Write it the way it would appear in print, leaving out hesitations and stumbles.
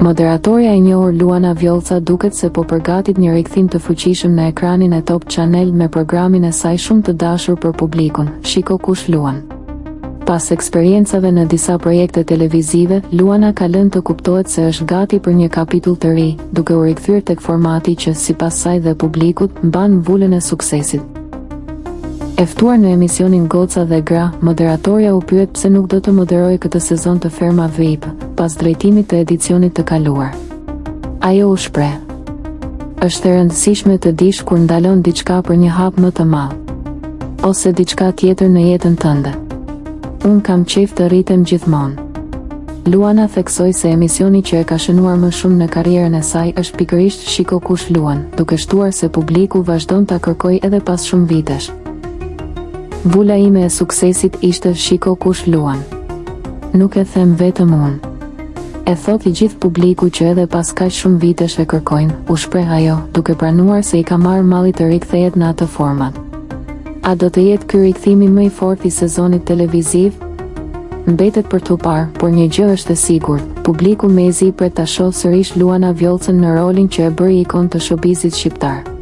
Moderatorja e njohur Luana Vjollca duket se po përgatit një rikthim të fuqishëm në ekranin e Top Channel me programin e saj shumë të dashur për publikun, Shiko kush luan. Pas eksperiencave në disa projekte televizive, Luana ka lënë të kuptohet se është gati për një kapitull të ri, duke u rikthyer tek formati që, sipas saj dhe publikut, mban mvullën e suksesit. E ftuar në emisionin Goca dhe Gra, moderatorja u pyet pse nuk do të moderojë këtë sezon të Ferma VIP, pas drejtimit të edicionit të kaluar. Ajo u shpreh: "Është e rëndësishme të dish kur ndalon diçka për një hap më të madh, ose diçka tjetër në jetën tënde. Unë kam qejf të rritem gjithmonë." Luana theksoi se emisioni që e ka shënuar më shumë në karrierën e saj është pikërisht Shiko kush luan, duke shtuar se publiku vazhdon ta kërkojë edhe pas shumë vitesh. "Vula ime e suksesit ishte Shiko kush luan. Nuk e them vetëm unë. E thot i gjithë publiku që edhe pas kaq shumë vitesh e kërkojnë", u shpreh ajo, duke pranuar se i ka marrë malli të rikthehet në atë format. A do të jetë ky rikthimi më i fortë i sezonit televiziv? Mbetet për t'u parë, por një gjë është e sigurt, publiku mezi pret ta shohë sërish Luana Vjollcën në rolin që e bëri ikon të showbizit shqiptar.